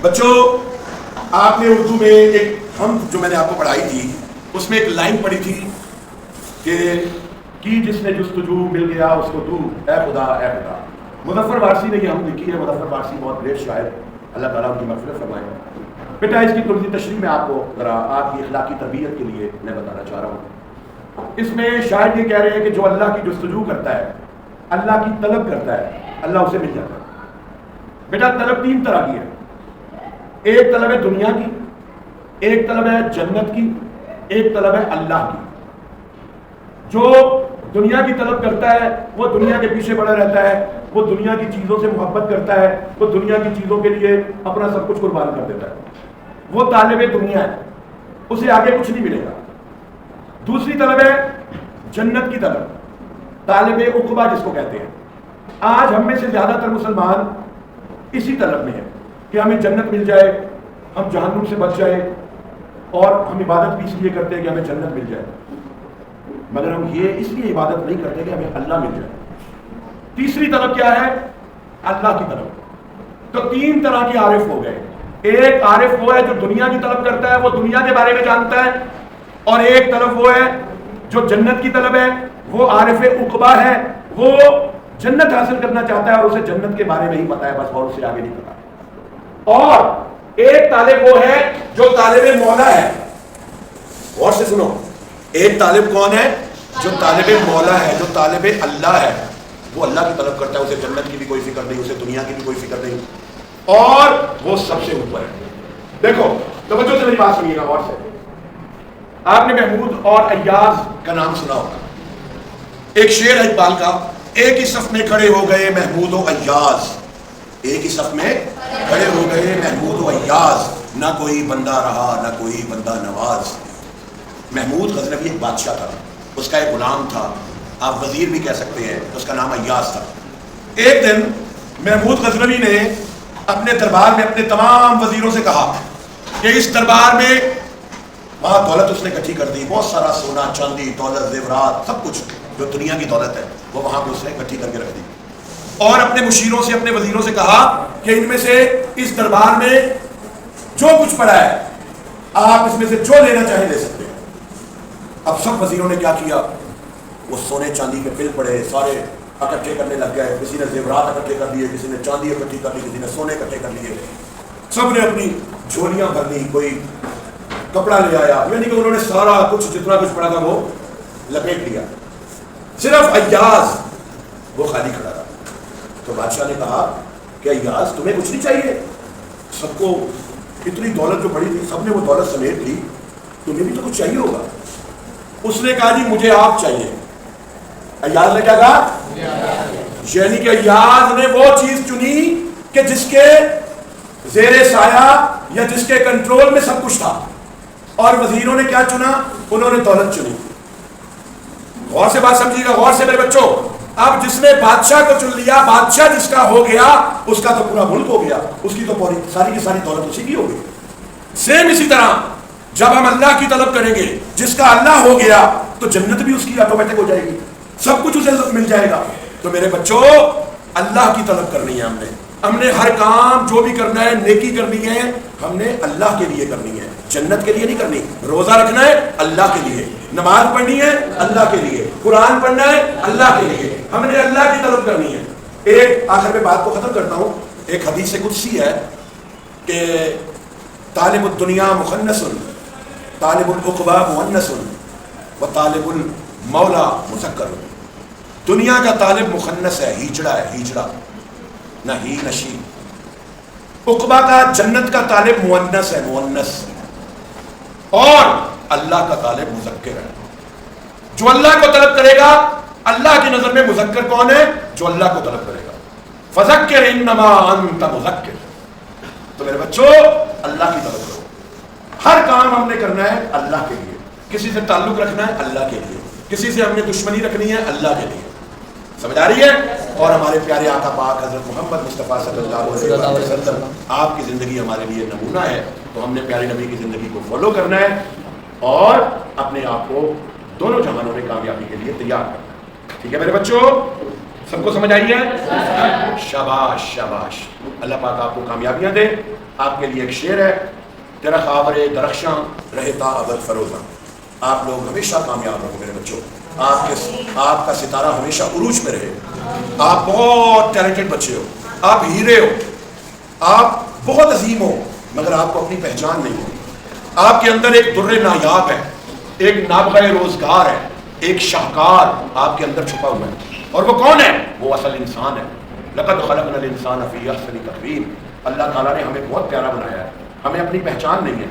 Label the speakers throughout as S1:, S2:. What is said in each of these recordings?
S1: بچوں آپ نے اردو میں ایک جو میں نے آپ کو پڑھائی تھی اس میں ایک لائن پڑھی تھی کہ کی جس نے جستجو مل گیا اس کو تو اے خدا اے خدا. مظفر وارسی نے یہ ہم لکھی ہے. مظفر وارسی بہت گریٹ شاعر, اللہ تعالیٰ ان کی مغفرت فرمائے. بیٹا اس کی تھوڑی سی تشریح میں آپ کو ذرا آپ کی اخلاقی تربیت کے لیے میں بتانا چاہ رہا ہوں. اس میں شاعر یہ کہہ رہے ہیں کہ جو اللہ کی جستجو کرتا ہے, اللہ کی طلب کرتا ہے, اللہ اسے مل جاتا ہے. بیٹا طلب تین طرح کی ہے. ایک طلب ہے دنیا کی, ایک طلب ہے جنت کی, ایک طلب ہے اللہ کی. جو دنیا کی طلب کرتا ہے وہ دنیا کے پیچھے پڑا رہتا ہے, وہ دنیا کی چیزوں سے محبت کرتا ہے, وہ دنیا کی چیزوں کے لیے اپنا سب کچھ قربان کر دیتا ہے. وہ طالب دنیا ہے, اسے آگے کچھ نہیں ملے گا. دوسری طلب ہے جنت کی طلب, طالب عقبہ جس کو کہتے ہیں. آج ہم میں سے زیادہ تر مسلمان اسی طلب میں ہیں کہ ہمیں جنت مل جائے, ہم جہنم سے بچ جائے, اور ہم عبادت بھی اس لیے کرتے ہیں کہ ہمیں جنت مل جائے, مگر ہم یہ اس لیے عبادت نہیں کرتے کہ ہمیں اللہ مل جائے. تیسری طلب کیا ہے؟ اللہ کی طلب. تو تین طرح کے عارف ہو گئے. ایک عارف وہ ہے جو دنیا کی طلب کرتا ہے, وہ دنیا کے بارے میں جانتا ہے, اور ایک طلب وہ ہے جو جنت کی طلب ہے, وہ عارف عقبہ ہے, وہ جنت حاصل کرنا چاہتا ہے اور اسے جنت کے بارے میں ہی پتا ہے بس, اور اسے آگے نہیں پتا. اور ایک طالب وہ ہے جو طالب مولا ہے. غور سے سنو, ایک طالب کون ہے؟ جو طالب مولا ہے, جو طالب اللہ ہے. وہ اللہ کی طلب کرتا ہے, اسے جنت کی بھی کوئی فکر نہیں, اسے دنیا کی بھی کوئی فکر نہیں, اور وہ سب سے اوپر ہے. دیکھو توجہ سے میری بات سنیے گا غور سے. آپ نے محمود اور ایاز کا نام سنا ہوگا. ایک شعر ہے اقبال کا, ایک ہی صف میں کھڑے ہو گئے محمود و ایاز, ایک ہی صف میں کھڑے ہو گئے محمود و ایاز, نہ کوئی بندہ رہا نہ کوئی بندہ نواز. محمود غزنوی ایک بادشاہ تھا, اس کا ایک غلام تھا, آپ وزیر بھی کہہ سکتے ہیں, اس کا نام ایاز تھا. ایک دن محمود غزنوی نے اپنے دربار میں اپنے تمام وزیروں سے کہا کہ اس دربار میں وہاں دولت اس نے اکٹھی کر دی, بہت سارا سونا چاندی دولت زیورات سب کچھ جو دنیا کی دولت ہے وہ وہاں پہ اس نے اکٹھی کر کے رکھ دی. اور اپنے مشیروں سے اپنے وزیروں سے کہا کہ ان میں سے اس دربار میں جو کچھ پڑا ہے آپ اس میں سے جو لینا چاہیں لے سکتے ہیں. اب سب وزیروں نے کیا کیا, وہ سونے چاندی کے بل پڑے سارے اکٹھے کرنے لگ گئے. کسی نے زیورات اکٹھے کر لیے, کسی نے چاندی اکٹھی کر لی, کسی نے سونے اکٹھے کر لیے. سب نے اپنی جھولیاں بھر لی, کوئی کپڑا لے آیا, یعنی کہ انہوں نے سارا کچھ جتنا کچھ پڑا تھا وہ لپیٹ لیا. صرف ایاز وہ خالی کھڑا رہا. تو بادشاہ نے کہا کہ ایاز تمہیں کچھ نہیں چاہیے؟ سب کو اتنی دولت جو پڑی تھی سب نے وہ دولت سمیٹ لی, تمہیں بھی تو کچھ چاہیے ہوگا. اس نے کہا جی مجھے آپ چاہیے. ایاز نے کیا کہا؟ یعنی کہ ایاز نے وہ چیز چنی کہ جس کے زیر سایہ یا جس کے کنٹرول میں سب کچھ تھا. اور وزیروں نے کیا چنا؟ انہوں نے دولت چنی. غور سے بات سمجھیے گا, غور سے میرے بچوں. اب جس نے بادشاہ کو چن لیا, بادشاہ جس کا ہو گیا اس کا تو پورا ملک ہو گیا, اس کی تو پوری ساری کی ساری دولت اسی کی ہو گئی. سیم اسی طرح جب ہم اللہ کی طلب کریں گے, جس کا اللہ ہو گیا تو جنت بھی اس کی آٹومیٹک ہو جائے گی, سب کچھ اسے مل جائے گا. تو میرے بچوں اللہ کی طلب کرنی ہے. ہم نے ہر کام جو بھی کرنا ہے نیکی کرنی ہے, ہم نے اللہ کے لیے کرنی ہے, جنت کے لیے نہیں کرنی. روزہ رکھنا ہے اللہ کے لیے, نماز پڑھنی ہے اللہ کے لیے, قرآن پڑھنا ہے اللہ کے لیے, ہم نے اللہ کی طلب کرنی ہے. ایک آخر میں بات کو ختم کرتا ہوں. ایک حدیث قدسی ہے کہ طالب الدنیا مخنث, طالب العقبہ مؤنث و طالب المولا مذکر. دنیا کا طالب مخنث ہے, ہیجڑا ہے, ہیجڑا نہ ہی نشی. عقبہ کا جنت کا طالب مؤنث ہے, مؤنث. اور اللہ کا طالب مذکر ہے. جو اللہ کو طلب کرے گا, اللہ کی نظر میں مذکر کون ہے؟ جو اللہ کو طلب کرے گا. فذکر انما انت مذکر. تو میرے بچوں اللہ کی طلب کرو. ہر کام ہم نے کرنا ہے اللہ کے لیے, کسی سے تعلق رکھنا ہے اللہ کے لیے, کسی سے ہم نے دشمنی رکھنی ہے اللہ کے لیے. سمجھ آ رہی ہے؟ اور ہمارے پیارے آقا پاک حضرت محمد مصطفیٰ صلی اللہ علیہ وسلم, آپ کی زندگی ہمارے لیے نمونہ ہے. تو ہم نے پیارے نبی کی زندگی کو فالو کرنا ہے اور اپنے آپ کو دونوں جہانوں میں کامیابی کے لیے تیار کرنا ہے. ٹھیک ہے میرے بچوں, سب کو سمجھ آئی ہے؟ شاباش شاباش. اللہ پاک آپ کو کامیابیاں دے. آپ کے لیے ایک شعر ہے، تیرا خابر درخشاں رہتا ابد فروزاں. آپ لوگ ہمیشہ کامیاب رہو میرے بچوں، آپ کا ستارہ ہمیشہ عروج پہ رہے. آپ بہت ٹیلنٹڈ بچے ہو، آپ ہیرے ہو، آپ بہت عظیم ہو، مگر آپ کو اپنی پہچان نہیں ہے. آپ کے اندر ایک در نایاب ہے، ایک نابغہ روزگار ہے، ایک شاہکار آپ کے اندر چھپا ہوا ہے. اور وہ کون ہے؟ وہ اصل انسان ہے. لقد خلقنا الانسان فی احسن تقویم. اللہ تعالیٰ نے ہمیں بہت پیارا بنایا ہے. ہمیں اپنی پہچان نہیں ہے.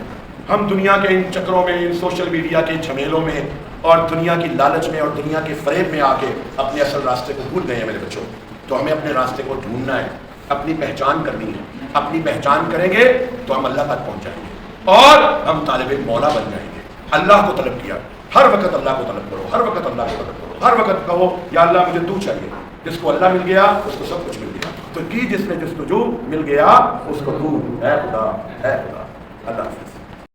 S1: ہم دنیا کے ان چکروں میں، ان سوشل میڈیا کے جھمیلوں میں اور دنیا کی لالچ میں اور دنیا کے فریب میں آ کے اپنے اصل راستے کو بھول گئے ہیں میرے بچوں. تو ہمیں اپنے راستے کو ڈھونڈنا ہے، اپنی پہچان کرنی ہے. اپنی پہچان کریں گے تو ہم اللہ تک پہنچ جائیں گے اور ہم طالب مولا بن جائیں گے. اللہ کو طلب کیا، ہر وقت اللہ کو طلب کرو، ہر وقت اللہ کو طلب کرو، ہر وقت کہو یا اللہ مجھے تو چاہیے. جس کو اللہ مل گیا اس کو سب کچھ مل گیا. تو کی جس نے جستجو مل گیا اس کو تو، اے خدا اے خدا. اللہ حافظ.